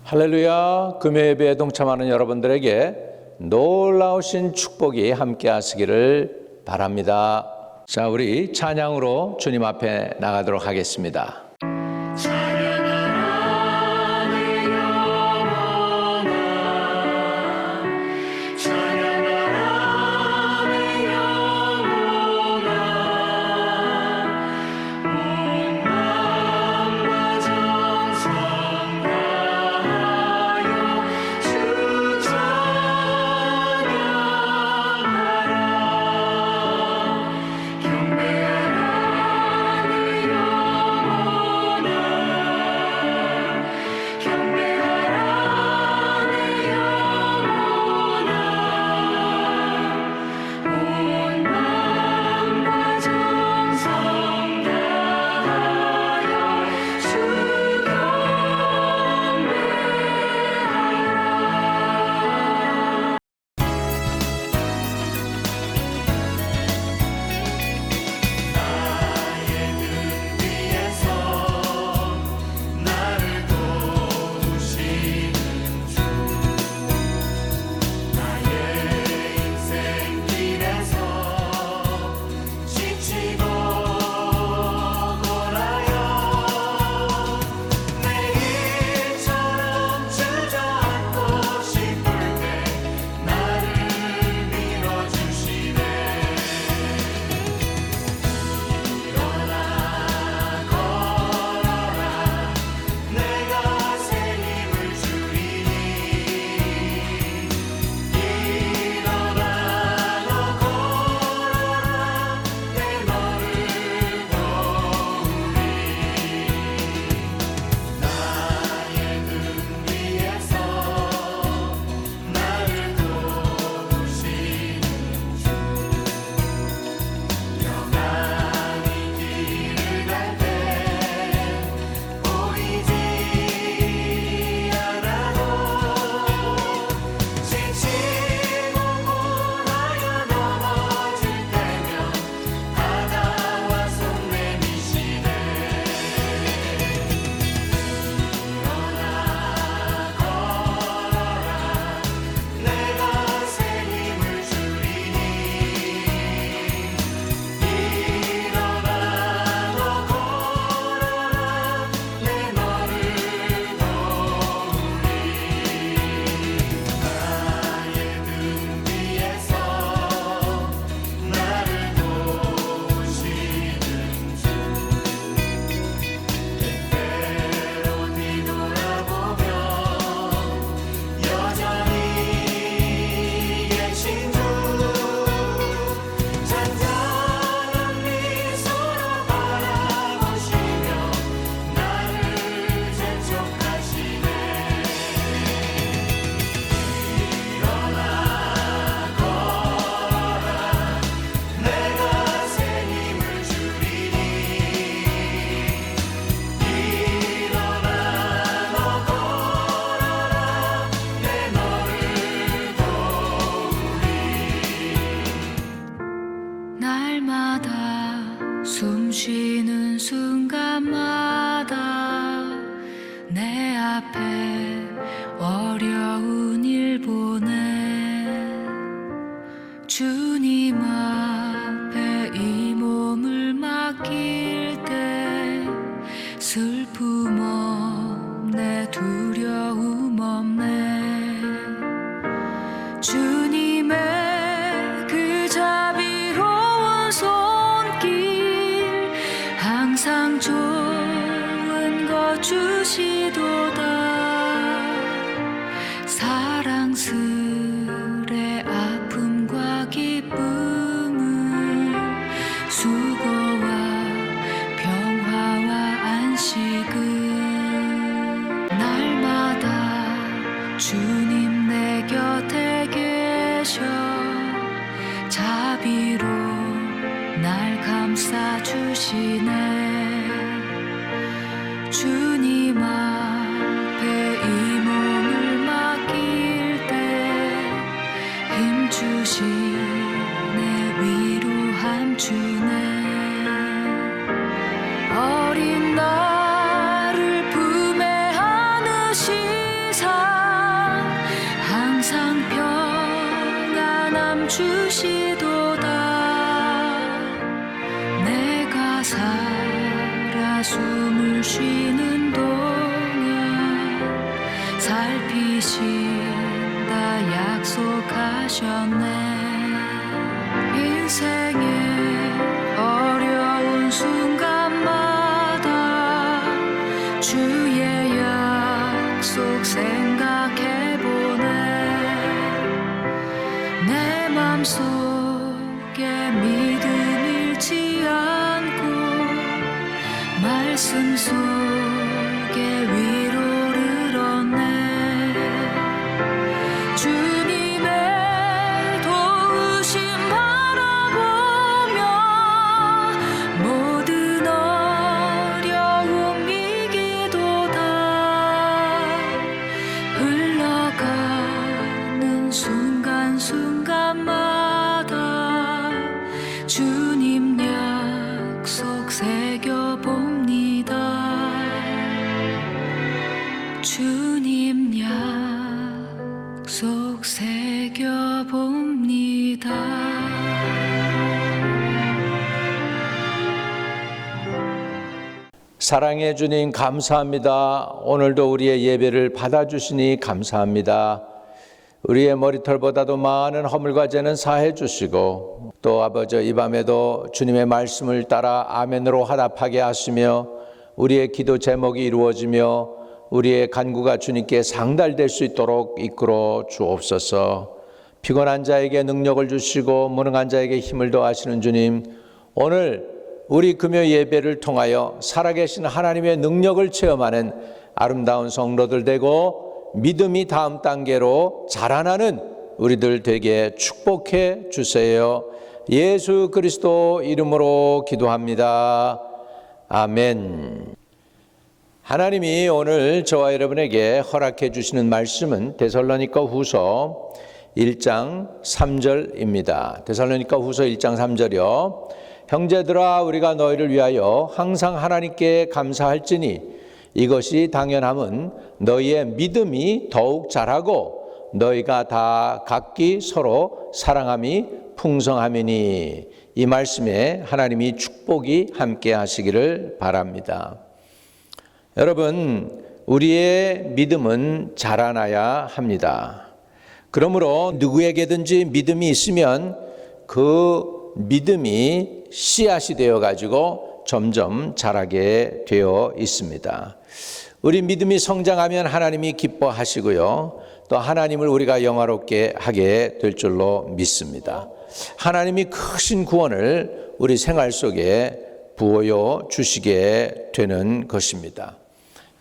할렐루야. 금요 예배에 동참하는 여러분들에게 놀라우신 축복이 함께 하시기를 바랍니다. 자, 우리 찬양으로 주님 앞에 나가도록 하겠습니다. 숨 쉬는 순간마다 내 앞에 어려운 일 보내 주님 앞에 이 몸을 맡길 때 슬픔 없네 두려움 없네 주님의 그 자비로운 손길 항상 좋은 것 주시도다 사랑스레 아픔과 기쁨을 수고와 평화와 안식을 날마다 주님 내 곁에 계셔 자비로 날 감싸주시네 주님 앞에 이 몸을 맡길 때 힘주시네 위로함 주네 어린 나를 품에 안으시사 주시도다. 내가 살아 숨을 쉬는 동안 살피신다 약속하셨네. 인생의 어려운 순간마다 주의 약속 생각해보네. 내 맘속에 믿음 잃지 않고 말씀 속에 위로를 얻네. 주님의 도우심 바라보며 모든 어려움 이기도다. 흘러가는 순간순간마다 주님 약속 새겨봅니다. 주님 약속 새겨봅니다. 사랑해 주님 감사합니다. 오늘도 우리의 예배를 받아주시니 감사합니다. 우리의 머리털보다도 많은 허물과 죄는 사해 주시고 또 아버지 이 밤에도 주님의 말씀을 따라 아멘으로 화답하게 하시며 우리의 기도 제목이 이루어지며 우리의 간구가 주님께 상달될 수 있도록 이끌어 주옵소서. 피곤한 자에게 능력을 주시고 무능한 자에게 힘을 더하시는 주님, 오늘 우리 금요 예배를 통하여 살아계신 하나님의 능력을 체험하는 아름다운 성도들 되고 믿음이 다음 단계로 자라나는 우리들 되게 축복해 주세요. 예수 그리스도 이름으로 기도합니다. 아멘. 하나님이 오늘 저와 여러분에게 허락해 주시는 말씀은 데살로니가 후서 1장 3절입니다. 데살로니가 후서 1장 3절이요. 형제들아 우리가 너희를 위하여 항상 하나님께 감사할지니 이것이 당연함은 너희의 믿음이 더욱 자라고 너희가 다 각기 서로 사랑함이 풍성함이니. 이 말씀에 하나님이 축복이 함께 하시기를 바랍니다. 여러분, 우리의 믿음은 자라나야 합니다. 그러므로 누구에게든지 믿음이 있으면 그 믿음이 씨앗이 되어 가지고 점점 자라게 되어 있습니다. 우리 믿음이 성장하면 하나님이 기뻐하시고요. 또 하나님을 우리가 영화롭게 하게 될 줄로 믿습니다. 하나님이 크신 구원을 우리 생활 속에 부어여 주시게 되는 것입니다.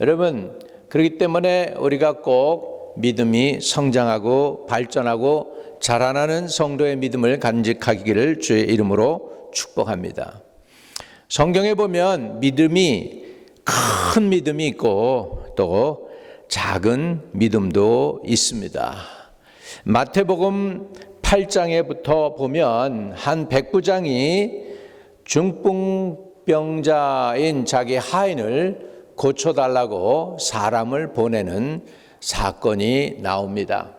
여러분, 그렇기 때문에 우리가 꼭 믿음이 성장하고 발전하고 자라나는 성도의 믿음을 간직하기를 주의 이름으로 축복합니다. 성경에 보면 믿음이 큰 믿음이 있고 또 작은 믿음도 있습니다. 마태복음 8장에부터 보면 한 백부장이 중풍병자인 자기 하인을 고쳐달라고 사람을 보내는 사건이 나옵니다.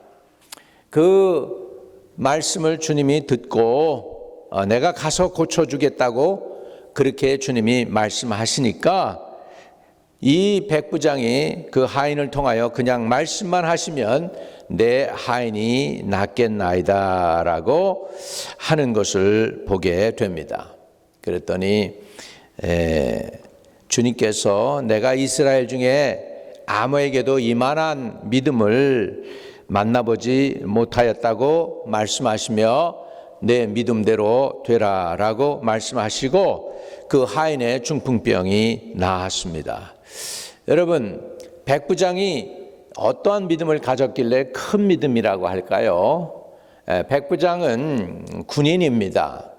그 말씀을 주님이 듣고 내가 가서 고쳐주겠다고 그렇게 주님이 말씀하시니까 이 백부장이 그 하인을 통하여 그냥 말씀만 하시면 내 하인이 낫겠나이다 라고 하는 것을 보게 됩니다. 그랬더니 주님께서 내가 이스라엘 중에 아무에게도 이만한 믿음을 만나보지 못하였다고 말씀하시며 내 믿음대로 되라 라고 말씀하시고 그 하인의 중풍병이 나았습니다. 여러분, 백부장이 어떠한 믿음을 가졌길래 큰 믿음이라고 할까요? 백부장은 군인입니다.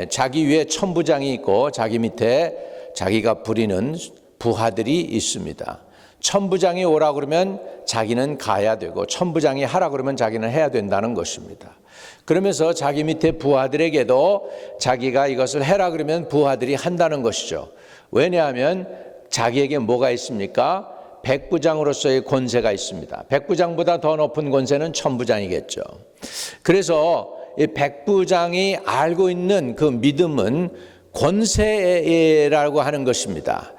자기 위에 천부장이 있고 자기 밑에 자기가 부리는 부하들이 있습니다. 천부장이 오라 그러면 자기는 가야 되고 천부장이 하라 그러면 자기는 해야 된다는 것입니다. 그러면서 자기 밑에 부하들에게도 자기가 이것을 해라 그러면 부하들이 한다는 것이죠. 왜냐하면 자기에게 뭐가 있습니까? 백부장으로서의 권세가 있습니다. 백부장보다 더 높은 권세는 천부장이겠죠. 그래서 이 백부장이 알고 있는 그 믿음은 권세라고 하는 것입니다.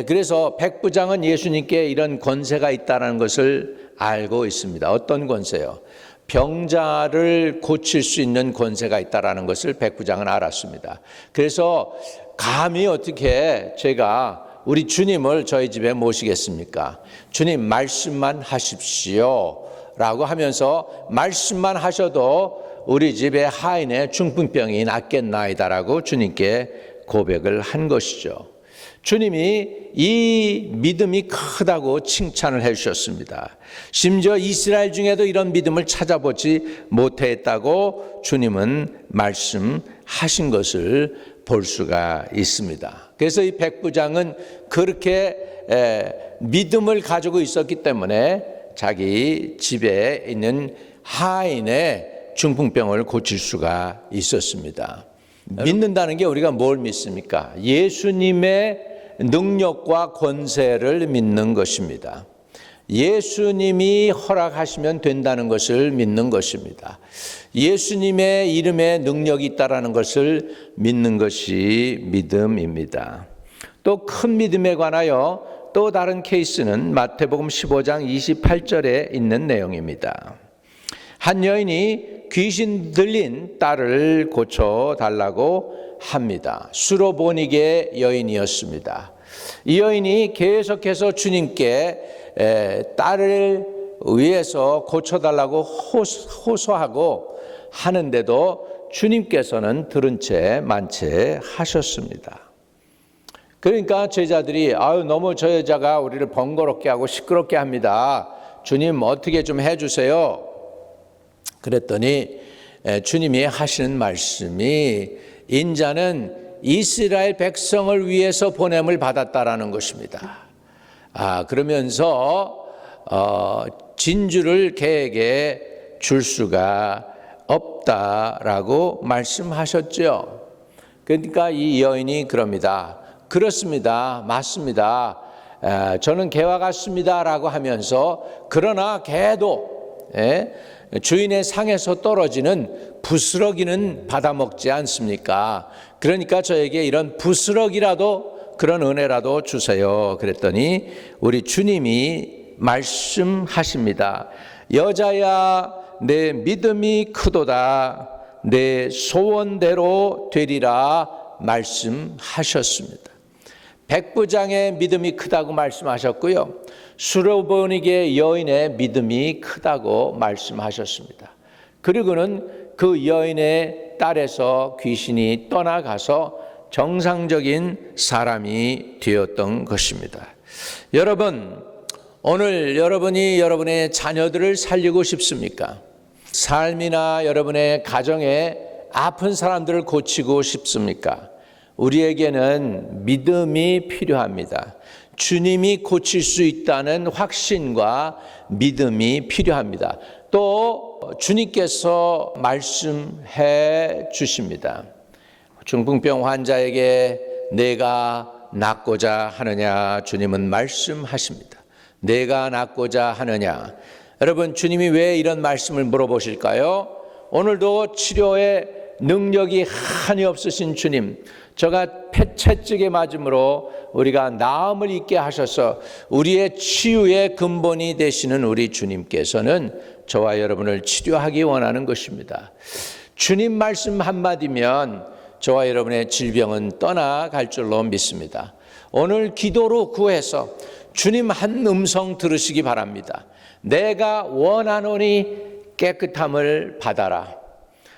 그래서 백부장은 예수님께 이런 권세가 있다는 것을 알고 있습니다. 어떤 권세요? 병자를 고칠 수 있는 권세가 있다는 것을 백부장은 알았습니다. 그래서 감히 어떻게 제가 우리 주님을 저희 집에 모시겠습니까? 주님 말씀만 하십시오 라고 하면서 말씀만 하셔도 우리 집에 하인의 중풍병이 낫겠나이다라고 주님께 고백을 한 것이죠. 주님이 이 믿음이 크다고 칭찬을 해 주셨습니다. 심지어 이스라엘 중에도 이런 믿음을 찾아보지 못했다고 주님은 말씀하신 것을 볼 수가 있습니다. 그래서 이 백부장은 그렇게 믿음을 가지고 있었기 때문에 자기 집에 있는 하인의 중풍병을 고칠 수가 있었습니다. 믿는다는 게 우리가 뭘 믿습니까? 예수님의 능력과 권세를 믿는 것입니다. 예수님이 허락하시면 된다는 것을 믿는 것입니다. 예수님의 이름에 능력이 있다는 것을 믿는 것이 믿음입니다. 또 큰 믿음에 관하여 또 다른 케이스는 마태복음 15장 28절에 있는 내용입니다. 한 여인이 귀신 들린 딸을 고쳐달라고 합니다. 수로보니게 여인이었습니다. 이 여인이 계속해서 주님께 딸을 위해서 고쳐달라고 호소하고 하는데도 주님께서는 들은 채 만체하셨습니다. 그러니까 제자들이 너무 저 여자가 우리를 번거롭게 하고 시끄럽게 합니다. 주님 어떻게 좀 해주세요. 그랬더니 주님이 하시는 말씀이 인자는 이스라엘 백성을 위해서 보냄을 받았다라는 것입니다. 그러면서 진주를 개에게 줄 수가 없다라고 말씀하셨죠. 그러니까 이 여인이 그럽니다. 그렇습니다. 맞습니다. 저는 개와 같습니다라고 하면서 그러나 개도 주인의 상에서 떨어지는 부스러기는 받아먹지 않습니까? 그러니까 저에게 이런 부스러기라도 그런 은혜라도 주세요. 그랬더니 우리 주님이 말씀하십니다. 여자야 내 믿음이 크도다. 내 소원대로 되리라 말씀하셨습니다. 백부장의 믿음이 크다고 말씀하셨고요. 수로보니게 여인의 믿음이 크다고 말씀하셨습니다. 그리고는 그 여인의 딸에서 귀신이 떠나가서 정상적인 사람이 되었던 것입니다. 여러분, 오늘 여러분이 여러분의 자녀들을 살리고 싶습니까? 삶이나 여러분의 가정에 아픈 사람들을 고치고 싶습니까? 우리에게는 믿음이 필요합니다. 주님이 고칠 수 있다는 확신과 믿음이 필요합니다. 또 주님께서 말씀해 주십니다. 중풍병 환자에게 내가 낫고자 하느냐 주님은 말씀하십니다. 내가 낫고자 하느냐. 여러분 주님이 왜 이런 말씀을 물어보실까요? 오늘도 치료에 능력이 한이 없으신 주님, 저가 폐채증에 맞음으로 우리가 나음을 잊게 하셔서 우리의 치유의 근본이 되시는 우리 주님께서는 저와 여러분을 치료하기 원하는 것입니다. 주님 말씀 한마디면 저와 여러분의 질병은 떠나갈 줄로 믿습니다. 오늘 기도로 구해서 주님 한 음성 들으시기 바랍니다. 내가 원하노니 깨끗함을 받아라.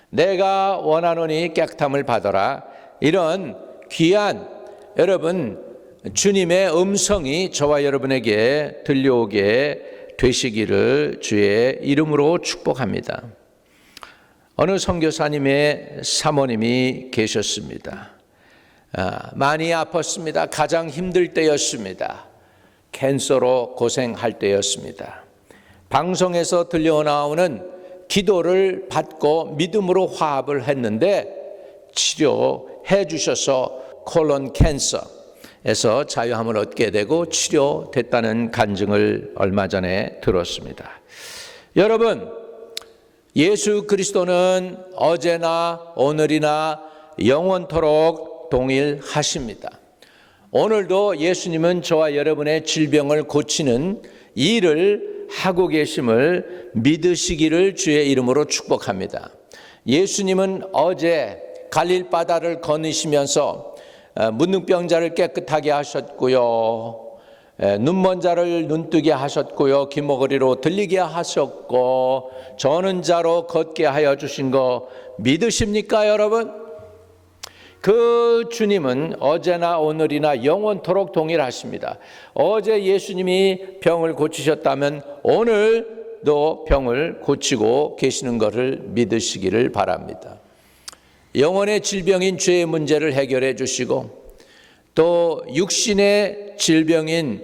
내가 원하노니 깨끗함을 받아라. 이런 귀한 여러분 주님의 음성이 저와 여러분에게 들려오게 되시기를 주의 이름으로 축복합니다. 어느 선교사님의 사모님이 계셨습니다. 많이 아팠습니다. 가장 힘들 때였습니다. 캔서로 고생할 때였습니다. 방송에서 들려나오는 기도를 받고 믿음으로 화합을 했는데 치료해 주셔서 콜론 캔서에서 자유함을 얻게 되고 치료됐다는 간증을 얼마 전에 들었습니다. 여러분, 예수 그리스도는 어제나 오늘이나 영원토록 동일하십니다. 오늘도 예수님은 저와 여러분의 질병을 고치는 일을 하고 계심을 믿으시기를 주의 이름으로 축복합니다. 예수님은 어제 갈릴 바다를 건너시면서 문둥병자를 깨끗하게 하셨고요. 눈먼 자를 눈뜨게 하셨고요. 귀머거리로 들리게 하셨고 저는 자로 걷게 하여 주신 거 믿으십니까, 여러분? 그 주님은 어제나 오늘이나 영원토록 동일하십니다. 어제 예수님이 병을 고치셨다면 오늘도 병을 고치고 계시는 것을 믿으시기를 바랍니다. 영혼의 질병인 죄의 문제를 해결해 주시고 또 육신의 질병인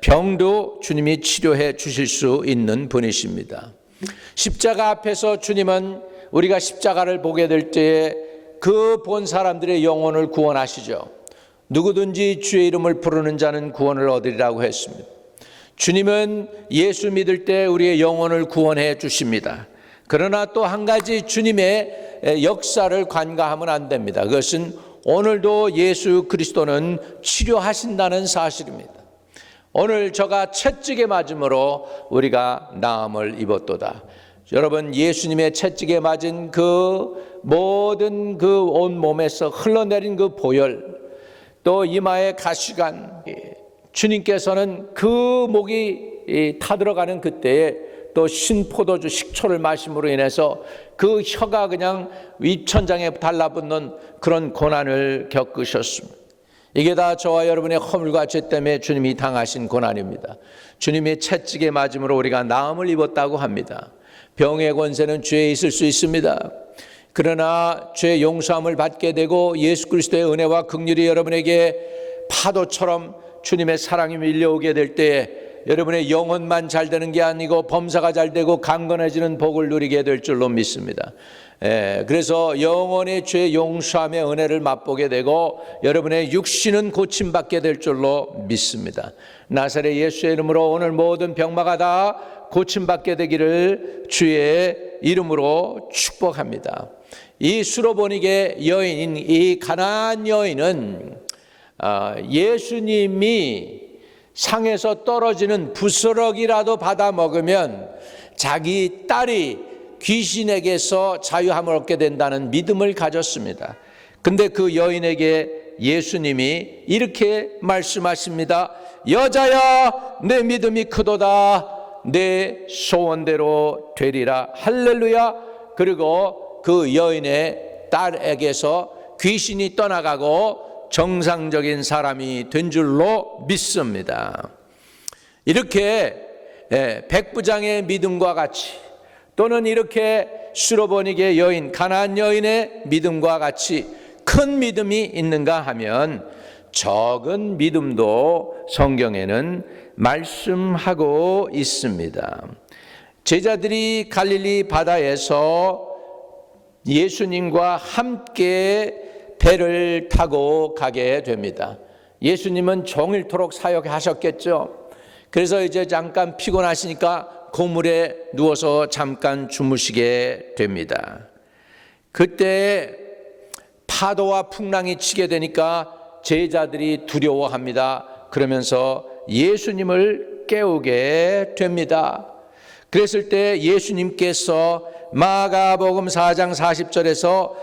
병도 주님이 치료해 주실 수 있는 분이십니다. 십자가 앞에서 주님은 우리가 십자가를 보게 될 때에 그 본 사람들의 영혼을 구원하시죠. 누구든지 주의 이름을 부르는 자는 구원을 얻으리라고 했습니다. 주님은 예수 믿을 때 우리의 영혼을 구원해 주십니다. 그러나 또 한 가지 주님의 역사를 간과하면 안 됩니다. 그것은 오늘도 예수 그리스도는 치료하신다는 사실입니다. 오늘 저가 채찍에 맞음으로 우리가 나음을 입었도다. 여러분, 예수님의 채찍에 맞은 그 모든 그 온 몸에서 흘러내린 그 보혈, 또 이마의 가시관, 주님께서는 그 목이 타들어가는 그때에 또 신포도주 식초를 마심으로 인해서 그 혀가 그냥 입천장에 달라붙는 그런 고난을 겪으셨습니다. 이게 다 저와 여러분의 허물과 죄 때문에 주님이 당하신 고난입니다. 주님의 채찍에 맞음으로 우리가 나음을 입었다고 합니다. 병의 권세는 죄에 있을 수 있습니다. 그러나 죄 용서함을 받게 되고 예수 그리스도의 은혜와 긍휼이 여러분에게 파도처럼 주님의 사랑이 밀려오게 될 때에 여러분의 영혼만 잘 되는 게 아니고 범사가 잘 되고 강건해지는 복을 누리게 될 줄로 믿습니다. 그래서 영혼의 죄 용서함의 은혜를 맛보게 되고 여러분의 육신은 고침받게 될 줄로 믿습니다. 나사렛 예수의 이름으로 오늘 모든 병마가 다 고침받게 되기를 주의 이름으로 축복합니다. 이 수로보니게 여인인 이 가나안 여인은 예수님이 상에서 떨어지는 부스러기라도 받아 먹으면 자기 딸이 귀신에게서 자유함을 얻게 된다는 믿음을 가졌습니다. 근데 그 여인에게 예수님이 이렇게 말씀하십니다. 여자야, 내 믿음이 크도다. 내 소원대로 되리라. 할렐루야. 그리고 그 여인의 딸에게서 귀신이 떠나가고 정상적인 사람이 된 줄로 믿습니다. 이렇게 백부장의 믿음과 같이 또는 이렇게 수로보니게 여인, 가나안 여인의 믿음과 같이 큰 믿음이 있는가 하면 적은 믿음도 성경에는 말씀하고 있습니다. 제자들이 갈릴리 바다에서 예수님과 함께 배를 타고 가게 됩니다. 예수님은 종일토록 사역하셨겠죠. 그래서 이제 잠깐 피곤하시니까 고물에 누워서 잠깐 주무시게 됩니다. 그때 파도와 풍랑이 치게 되니까 제자들이 두려워합니다. 그러면서 예수님을 깨우게 됩니다. 그랬을 때 예수님께서 마가복음 4장 40절에서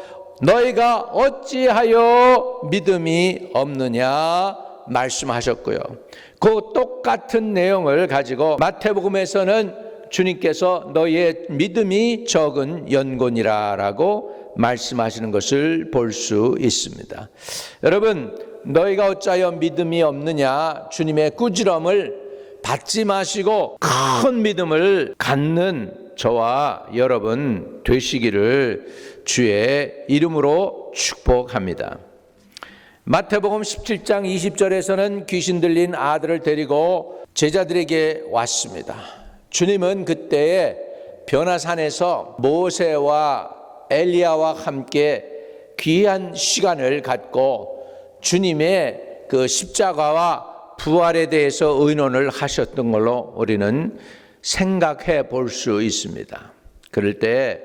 너희가 어찌하여 믿음이 없느냐 말씀하셨고요. 그 똑같은 내용을 가지고 마태복음에서는 주님께서 너희의 믿음이 적은 연곤이라고 말씀하시는 것을 볼 수 있습니다. 여러분, 너희가 어찌하여 믿음이 없느냐, 주님의 꾸지람을 받지 마시고 큰 믿음을 갖는 저와 여러분 되시기를 주의 이름으로 축복합니다. 마태복음 17장 20절에서는 귀신 들린 아들을 데리고 제자들에게 왔습니다. 주님은 그때에 변화산에서 모세와 엘리야와 함께 귀한 시간을 갖고 주님의 그 십자가와 부활에 대해서 의논을 하셨던 걸로 우리는 생각해 볼 수 있습니다. 그럴 때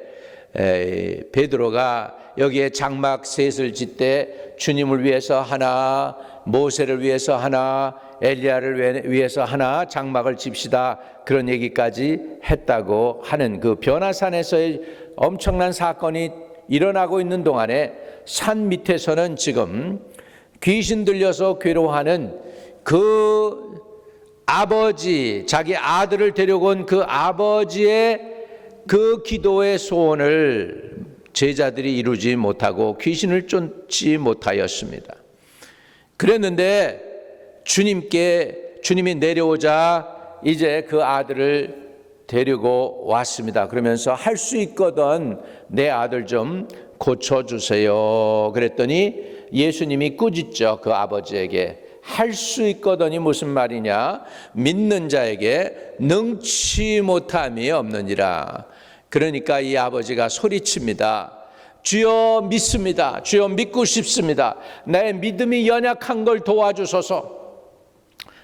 베드로가 여기에 장막 셋을 짓되 주님을 위해서 하나, 모세를 위해서 하나, 엘리야를 위해서 하나 장막을 집시다, 그런 얘기까지 했다고 하는 그 변화산에서의 엄청난 사건이 일어나고 있는 동안에 산 밑에서는 지금 귀신 들려서 괴로워하는 그 아버지, 자기 아들을 데려고 온 그 아버지의 그 기도의 소원을 제자들이 이루지 못하고 귀신을 쫓지 못하였습니다. 그랬는데 주님이 내려오자 이제 그 아들을 데리고 왔습니다. 그러면서 할 수 있거든 내 아들 좀 고쳐주세요. 그랬더니 예수님이 꾸짖죠. 그 아버지에게 할 수 있거든이 무슨 말이냐, 믿는 자에게 능치 못함이 없느니라. 그러니까 이 아버지가 소리칩니다. 주여 믿습니다. 주여 믿고 싶습니다. 나의 믿음이 연약한 걸 도와주소서.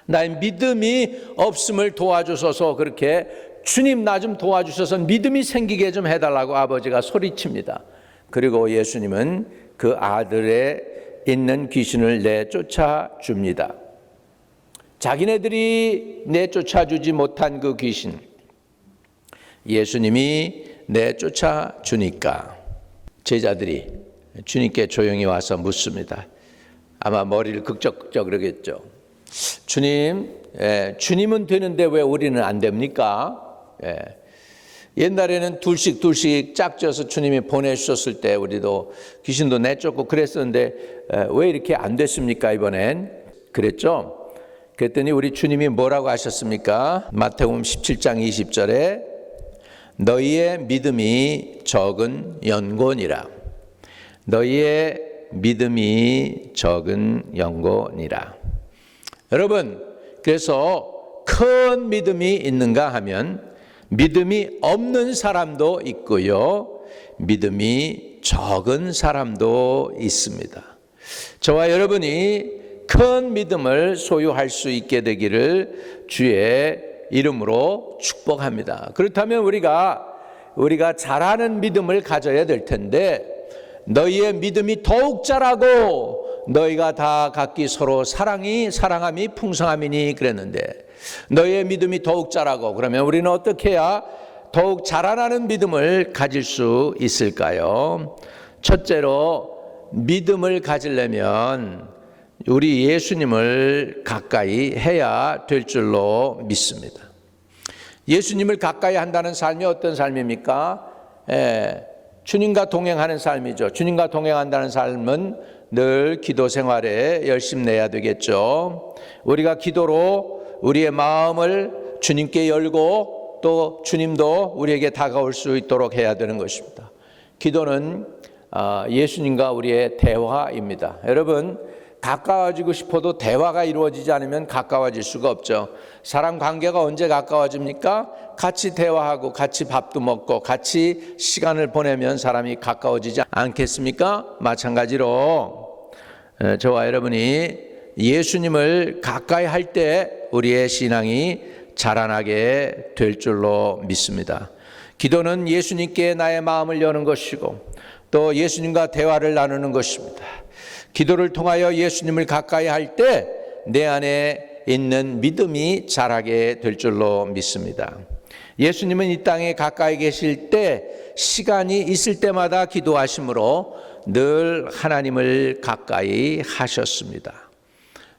나의 믿음이 없음을 도와주소서. 그렇게 주님 나 좀 도와주셔서 믿음이 생기게 좀 해달라고 아버지가 소리칩니다. 그리고 예수님은 그 아들의 있는 귀신을 내쫓아 줍니다. 자기네들이 내쫓아 주지 못한 그 귀신, 예수님이 내쫓아 주니까 제자들이 주님께 조용히 와서 묻습니다. 아마 머리를 극적극적 그러겠죠. 주님, 주님은 되는데 왜 우리는 안 됩니까? 옛날에는 둘씩 짝져서 주님이 보내주셨을 때 우리도 귀신도 내쫓고 그랬었는데 왜 이렇게 안 됐습니까? 이번엔 그랬죠. 그랬더니 우리 주님이 뭐라고 하셨습니까? 마태복음 17장 20절에 너희의 믿음이 적은 연고니라. 너희의 믿음이 적은 연고니라. 여러분, 그래서 큰 믿음이 있는가 하면 믿음이 없는 사람도 있고요, 믿음이 적은 사람도 있습니다. 저와 여러분이 큰 믿음을 소유할 수 있게 되기를 주의 이름으로 축복합니다. 그렇다면 우리가 잘하는 믿음을 가져야 될 텐데, 너희의 믿음이 더욱 자라고 너희가 다 각기 서로 사랑함이 풍성함이니 그랬는데, 너희의 믿음이 더욱 자라고, 그러면 우리는 어떻게 해야 더욱 자라나는 믿음을 가질 수 있을까요? 첫째로 믿음을 가지려면 우리 예수님을 가까이 해야 될 줄로 믿습니다. 예수님을 가까이 한다는 삶이 어떤 삶입니까? 주님과 동행하는 삶이죠. 주님과 동행한다는 삶은 늘 기도 생활에 열심 내야 되겠죠. 우리가 기도로 우리의 마음을 주님께 열고 또 주님도 우리에게 다가올 수 있도록 해야 되는 것입니다. 기도는 예수님과 우리의 대화입니다. 여러분, 가까워지고 싶어도 대화가 이루어지지 않으면 가까워질 수가 없죠. 사람 관계가 언제 가까워집니까? 같이 대화하고 같이 밥도 먹고 같이 시간을 보내면 사람이 가까워지지 않겠습니까? 마찬가지로 저와 여러분이 예수님을 가까이 할 때 우리의 신앙이 자라나게 될 줄로 믿습니다. 기도는 예수님께 나의 마음을 여는 것이고 또 예수님과 대화를 나누는 것입니다. 기도를 통하여 예수님을 가까이 할 때 내 안에 있는 믿음이 자라게 될 줄로 믿습니다. 예수님은 이 땅에 가까이 계실 때 시간이 있을 때마다 기도하심으로 늘 하나님을 가까이 하셨습니다.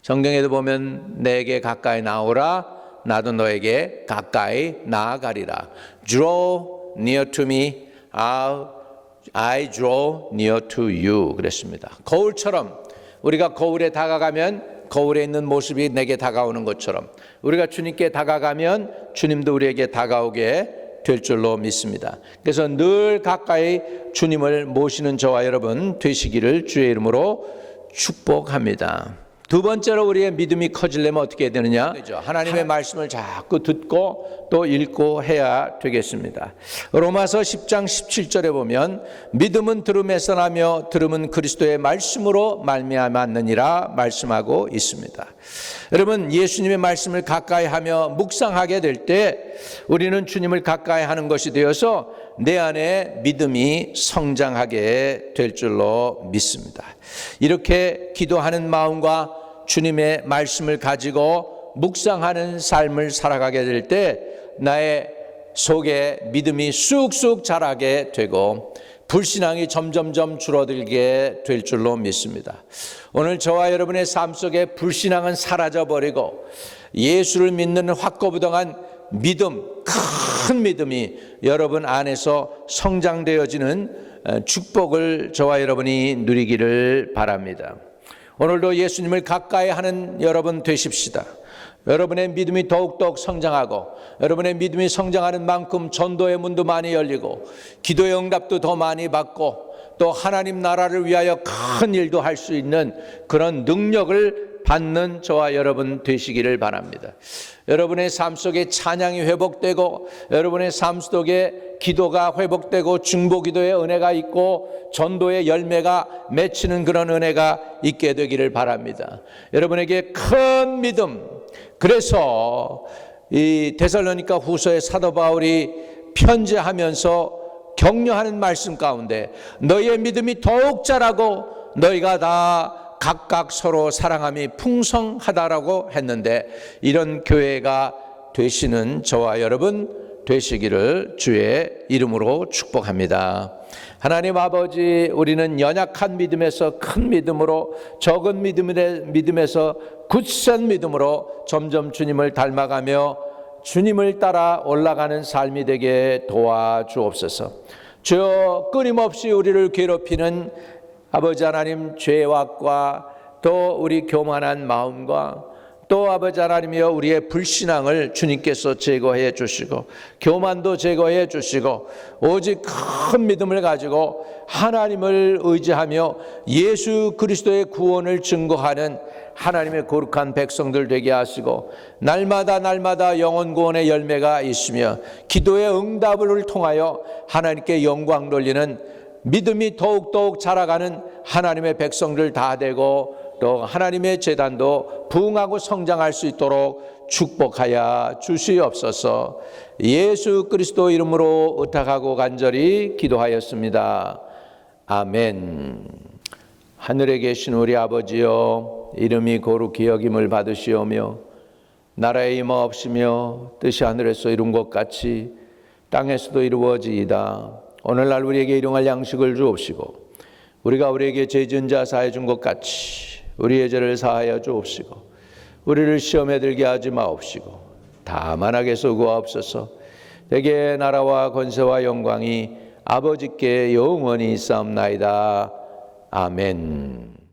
성경에도 보면 내게 가까이 나오라, 나도 너에게 가까이 나아가리라. Draw near to me, I draw near to you 그랬습니다. 거울처럼 우리가 거울에 다가가면 거울에 있는 모습이 내게 다가오는 것처럼 우리가 주님께 다가가면 주님도 우리에게 다가오게 될 줄로 믿습니다. 그래서 늘 가까이 주님을 모시는 저와 여러분 되시기를 주의 이름으로 축복합니다. 두 번째로 우리의 믿음이 커지려면 어떻게 해야 되느냐? 하나님의 말씀을 자꾸 듣고 또 읽고 해야 되겠습니다. 로마서 10장 17절에 보면 믿음은 들음에서 나며 들음은 그리스도의 말씀으로 말미암았느니라 말씀하고 있습니다. 여러분, 예수님의 말씀을 가까이 하며 묵상하게 될 때 우리는 주님을 가까이 하는 것이 되어서 내 안에 믿음이 성장하게 될 줄로 믿습니다. 이렇게 기도하는 마음과 주님의 말씀을 가지고 묵상하는 삶을 살아가게 될 때 나의 속에 믿음이 쑥쑥 자라게 되고 불신앙이 점점점 줄어들게 될 줄로 믿습니다. 오늘 저와 여러분의 삶 속에 불신앙은 사라져버리고 예수를 믿는 확고부동한 믿음, 큰 믿음이 여러분 안에서 성장되어지는 축복을 저와 여러분이 누리기를 바랍니다. 오늘도 예수님을 가까이 하는 여러분 되십시다. 여러분의 믿음이 더욱더욱 성장하고 여러분의 믿음이 성장하는 만큼 전도의 문도 많이 열리고 기도의 응답도 더 많이 받고 또 하나님 나라를 위하여 큰 일도 할 수 있는 그런 능력을 받는 저와 여러분 되시기를 바랍니다. 여러분의 삶 속에 찬양이 회복되고 여러분의 삶 속에 기도가 회복되고 중보기도의 은혜가 있고 전도의 열매가 맺히는 그런 은혜가 있게 되기를 바랍니다. 여러분에게 큰 믿음, 그래서 이 데살로니가 후서의 사도 바울이 편지하면서 격려하는 말씀 가운데 너희의 믿음이 더욱 자라고 너희가 다 각각 서로 사랑함이 풍성하다라고 했는데 이런 교회가 되시는 저와 여러분 되시기를 주의 이름으로 축복합니다. 하나님 아버지, 우리는 연약한 믿음에서 큰 믿음으로, 적은 믿음에서 굳센 믿음으로 점점 주님을 닮아가며 주님을 따라 올라가는 삶이 되게 도와주옵소서. 주여, 끊임없이 우리를 괴롭히는 아버지 하나님 죄의 악과 또 우리 교만한 마음과 또 아버지 하나님이여 우리의 불신앙을 주님께서 제거해 주시고 교만도 제거해 주시고 오직 큰 믿음을 가지고 하나님을 의지하며 예수 그리스도의 구원을 증거하는 하나님의 거룩한 백성들 되게 하시고 날마다 영혼 구원의 열매가 있으며 기도의 응답을 통하여 하나님께 영광 돌리는 믿음이 더욱더욱 자라가는 하나님의 백성들 다 되고 또 하나님의 제단도 부흥하고 성장할 수 있도록 축복하여 주시옵소서. 예수 그리스도 이름으로 의탁하고 간절히 기도하였습니다. 아멘. 하늘에 계신 우리 아버지여, 이름이 거룩히 여김을 받으시오며 나라에 임하옵시며 뜻이 하늘에서 이룬 것 같이 땅에서도 이루어지이다. 오늘날 우리에게 일용할 양식을 주옵시고 우리가 우리에게 죄 지은 자 사해 준 것 같이 우리의 죄를 사하여 주옵시고 우리를 시험에 들게 하지 마옵시고 다만 악에서 구하옵소서. 대개 나라와 권세와 영광이 아버지께 영원히 있사옵나이다. 아멘.